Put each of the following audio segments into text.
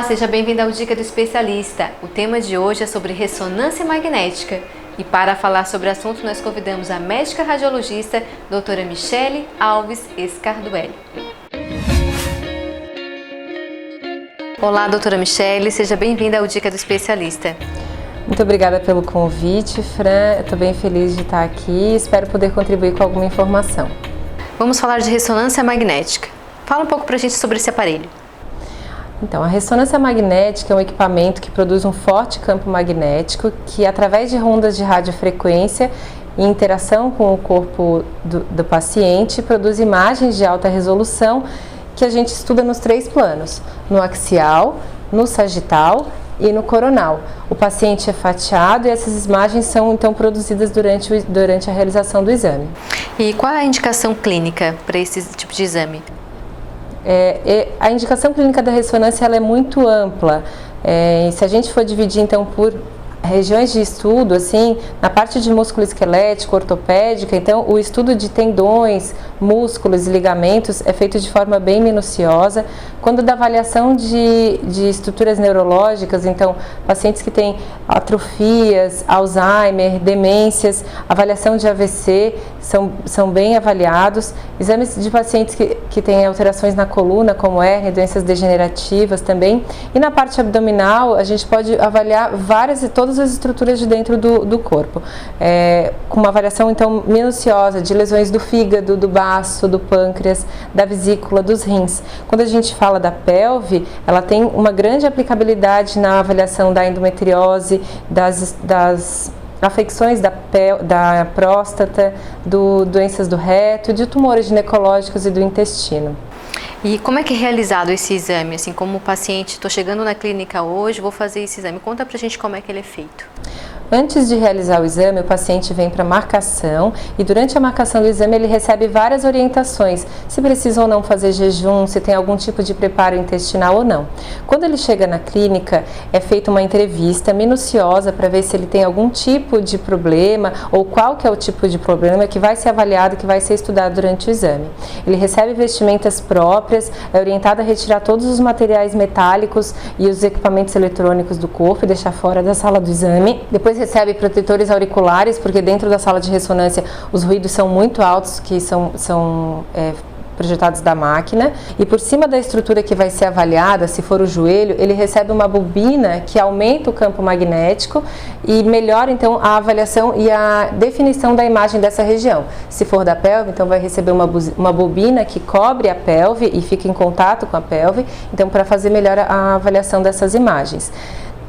Olá, seja bem-vindo ao Dica do Especialista. O tema de hoje é sobre ressonância magnética. E para falar sobre o assunto, nós convidamos a médica radiologista, doutora Michele Alves Scarduelli. Olá, doutora Michele, seja bem-vinda ao Dica do Especialista. Muito obrigada pelo convite, Fran. Eu estou bem feliz de estar aqui e espero poder contribuir com alguma informação. Vamos falar de ressonância magnética. Fala um pouco pra gente sobre esse aparelho. Então, a ressonância magnética é um equipamento que produz um forte campo magnético que, através de ondas de radiofrequência e interação com o corpo do paciente, produz imagens de alta resolução que a gente estuda nos 3 planos, no axial, no sagital e no coronal. O paciente é fatiado e essas imagens são então produzidas durante a realização do exame. E qual é a indicação clínica para esse tipo de exame? A indicação clínica da ressonância ela é muito ampla. Se a gente for dividir então por regiões de estudo, assim, na parte de músculo esquelético, ortopédica, então o estudo de tendões, músculos e ligamentos é feito de forma bem minuciosa. Quando da avaliação de estruturas neurológicas, então pacientes que têm atrofias, Alzheimer, demências, avaliação de AVC são bem avaliados. Exames de pacientes que têm alterações na coluna, como hérnia, doenças degenerativas também. E na parte abdominal, a gente pode avaliar todas as estruturas de dentro do corpo, com uma avaliação então minuciosa de lesões do fígado, do baço, do pâncreas, da vesícula, dos rins. Quando a gente fala da pelve, ela tem uma grande aplicabilidade na avaliação da endometriose, das afecções da próstata, doenças do reto, de tumores ginecológicos e do intestino. E como é que é realizado esse exame? Assim, como paciente, estou chegando na clínica hoje, vou fazer esse exame. Conta pra gente como é que ele é feito. Antes de realizar o exame, o paciente vem para marcação e durante a marcação do exame ele recebe várias orientações, se precisa ou não fazer jejum, se tem algum tipo de preparo intestinal ou não. Quando ele chega na clínica, é feita uma entrevista minuciosa para ver se ele tem algum tipo de problema ou qual que é o tipo de problema que vai ser avaliado, que vai ser estudado durante o exame. Ele recebe vestimentas próprias, é orientado a retirar todos os materiais metálicos e os equipamentos eletrônicos do corpo e deixar fora da sala do exame. Depois recebe protetores auriculares, porque dentro da sala de ressonância os ruídos são muito altos, que são projetados da máquina, e por cima da estrutura que vai ser avaliada, se for o joelho, ele recebe uma bobina que aumenta o campo magnético e melhora então a avaliação e a definição da imagem dessa região. Se for da pelve, então vai receber uma bobina que cobre a pelve e fica em contato com a pelve, então para fazer melhor a avaliação dessas imagens.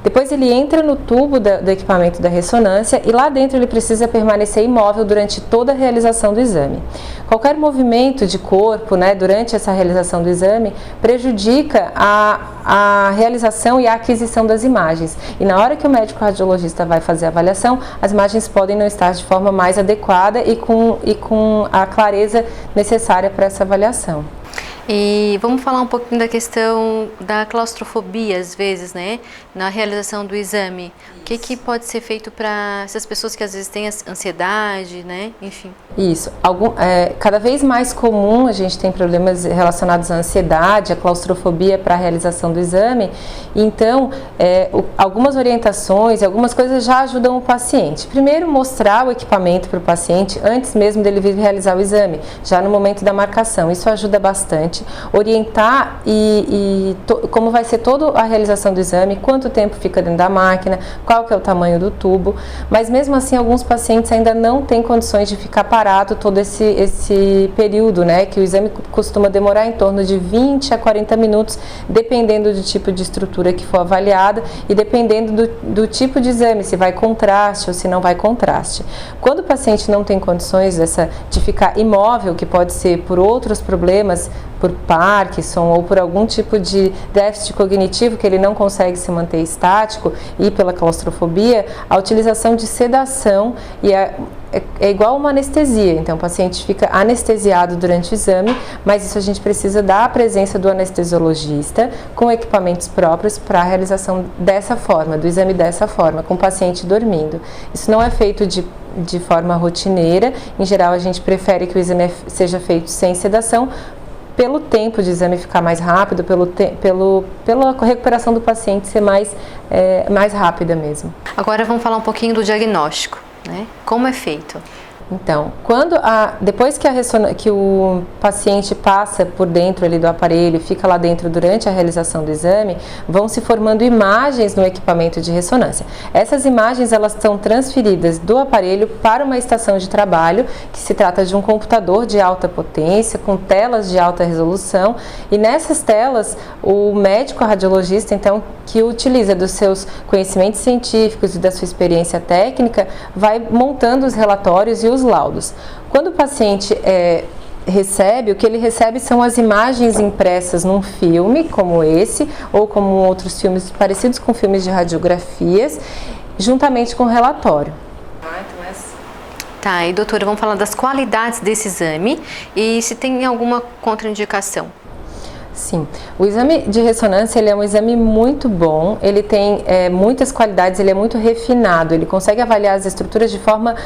Depois ele entra no tubo do equipamento da ressonância e lá dentro ele precisa permanecer imóvel durante toda a realização do exame. Qualquer movimento de corpo, durante essa realização do exame prejudica a realização e a aquisição das imagens. E na hora que o médico radiologista vai fazer a avaliação, as imagens podem não estar de forma mais adequada e com a clareza necessária para essa avaliação. E vamos falar um pouquinho da questão da claustrofobia, às vezes, na realização do exame. O que pode ser feito para essas pessoas que às vezes têm ansiedade, enfim? Isso. Cada vez mais comum a gente tem problemas relacionados à ansiedade, à claustrofobia para a realização do exame. Então, algumas orientações, algumas coisas já ajudam o paciente. Primeiro, mostrar o equipamento para o paciente antes mesmo dele vir realizar o exame, já no momento da marcação. Isso ajuda bastante. Orientar como vai ser toda a realização do exame, quanto tempo fica dentro da máquina, qual que é o tamanho do tubo, mas mesmo assim alguns pacientes ainda não têm condições de ficar parado todo esse período, que o exame costuma demorar em torno de 20 a 40 minutos, dependendo do tipo de estrutura que for avaliada e dependendo do tipo de exame, se vai contraste ou se não vai contraste. Quando o paciente não tem condições de ficar imóvel, que pode ser por outros problemas, por Parkinson ou por algum tipo de déficit cognitivo que ele não consegue se manter estático e pela claustrofobia, a utilização de sedação é igual uma anestesia. Então o paciente fica anestesiado durante o exame, mas isso a gente precisa da presença do anestesiologista com equipamentos próprios para a realização dessa forma, do exame dessa forma, com o paciente dormindo. Isso não é feito de forma rotineira. Em geral a gente prefere que o exame seja feito sem sedação, pelo tempo de exame ficar mais rápido, pela recuperação do paciente ser mais rápida mesmo. Agora vamos falar um pouquinho do diagnóstico, né? Como é feito? Então, depois que o paciente passa por dentro ali do aparelho, fica lá dentro durante a realização do exame, vão se formando imagens no equipamento de ressonância. Essas imagens elas são transferidas do aparelho para uma estação de trabalho, que se trata de um computador de alta potência, com telas de alta resolução, e nessas telas o médico radiologista, então, que utiliza dos seus conhecimentos científicos e da sua experiência técnica, vai montando os relatórios e os laudos. Quando o paciente o que ele recebe são as imagens impressas num filme como esse, ou como outros filmes parecidos com filmes de radiografias, juntamente com o relatório. Tá, e doutora, vamos falar das qualidades desse exame e se tem alguma contraindicação. Sim, o exame de ressonância ele é um exame muito bom, ele tem muitas qualidades, ele é muito refinado, ele consegue avaliar as estruturas de forma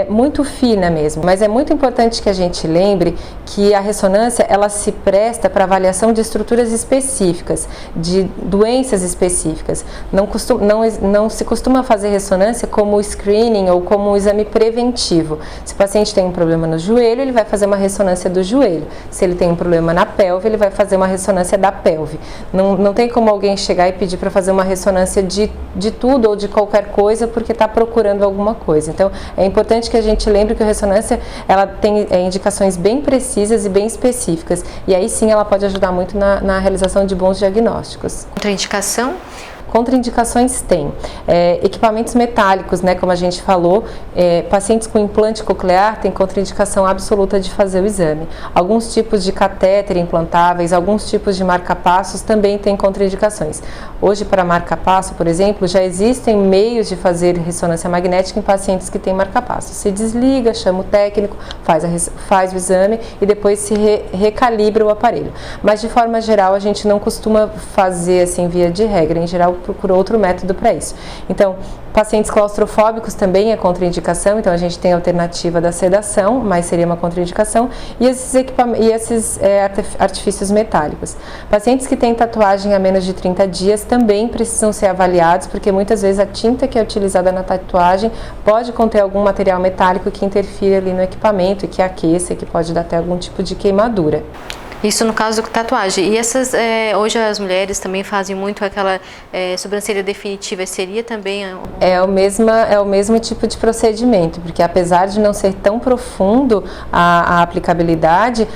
muito fina mesmo, mas é muito importante que a gente lembre que a ressonância ela se presta para avaliação de estruturas específicas, de doenças específicas. Não se costuma fazer ressonância como screening ou como um exame preventivo. Se o paciente tem um problema no joelho, ele vai fazer uma ressonância do joelho. Se ele tem um problema na pelve, ele vai fazer uma ressonância da pelve. Não tem como alguém chegar e pedir para fazer uma ressonância de tudo ou de qualquer coisa porque está procurando alguma coisa. Então, é importante que a gente lembre que a ressonância ela tem indicações bem precisas e bem específicas. E aí sim ela pode ajudar muito na realização de bons diagnósticos. Contraindicação? Contraindicações tem equipamentos metálicos, né, como a gente falou, pacientes com implante coclear têm contraindicação absoluta de fazer o exame. Alguns tipos de catéter implantáveis, alguns tipos de marca-passos também têm contraindicações. Hoje, para marca-passo, por exemplo, já existem meios de fazer ressonância magnética em pacientes que têm marca-passo. Se desliga, chama o técnico, faz o exame e depois se recalibra o aparelho. Mas, de forma geral, a gente não costuma fazer assim via de regra. Em geral, procura outro método para isso. Então, pacientes claustrofóbicos também é contraindicação, então a gente tem a alternativa da sedação, mas seria uma contraindicação, e esses artifícios metálicos. Pacientes que têm tatuagem há menos de 30 dias também precisam ser avaliados, porque muitas vezes a tinta que é utilizada na tatuagem pode conter algum material metálico que interfira ali no equipamento e que aqueça, que pode dar até algum tipo de queimadura. Isso no caso da tatuagem. E essas, hoje as mulheres também fazem muito aquela sobrancelha definitiva, seria também? É o mesmo tipo de procedimento, porque apesar de não ser tão profundo a aplicabilidade,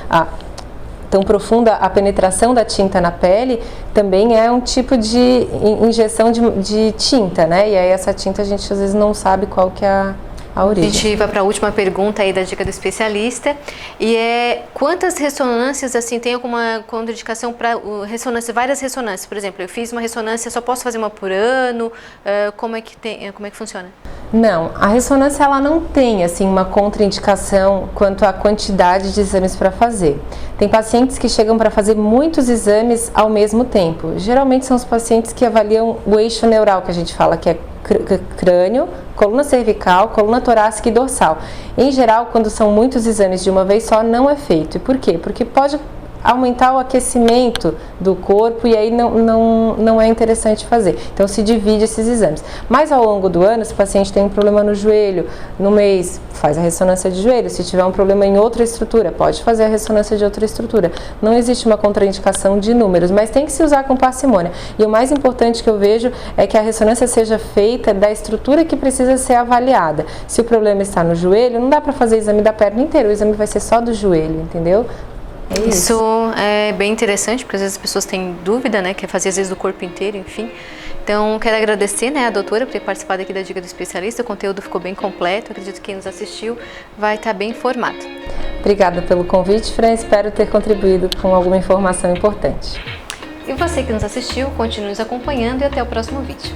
tão profunda a penetração da tinta na pele, também é um tipo de injeção de tinta, né? E aí essa tinta a gente às vezes não sabe qual que é a origem. A gente vai para a última pergunta aí da dica do especialista, e quantas ressonâncias, assim, tem alguma contraindicação para várias ressonâncias? Por exemplo, eu fiz uma ressonância, só posso fazer uma por ano? Como é que funciona? Não, a ressonância ela não tem assim uma contraindicação quanto à quantidade de exames para fazer. Tem pacientes que chegam para fazer muitos exames ao mesmo tempo. Geralmente são os pacientes que avaliam o eixo neural, que a gente fala que é crânio, coluna cervical, coluna torácica e dorsal. Em geral, quando são muitos exames de uma vez só, não é feito. E por quê? Porque pode aumentar o aquecimento do corpo e aí não é interessante fazer. Então se divide esses exames. Mas ao longo do ano, se o paciente tem um problema no joelho, no mês, faz a ressonância de joelho. Se tiver um problema em outra estrutura, pode fazer a ressonância de outra estrutura. Não existe uma contraindicação de números, mas tem que se usar com parcimônia. E o mais importante que eu vejo é que a ressonância seja feita da estrutura que precisa ser avaliada. Se o problema está no joelho, não dá para fazer exame da perna inteira, o exame vai ser só do joelho, entendeu? Isso é bem interessante, porque às vezes as pessoas têm dúvida, né, quer fazer às vezes do corpo inteiro, enfim. Então, quero agradecer, né, a doutora por ter participado aqui da Dica do Especialista. O conteúdo ficou bem completo, acredito que quem nos assistiu vai estar bem informado. Obrigada pelo convite, Fran, espero ter contribuído com alguma informação importante. E você que nos assistiu, continue nos acompanhando e até o próximo vídeo.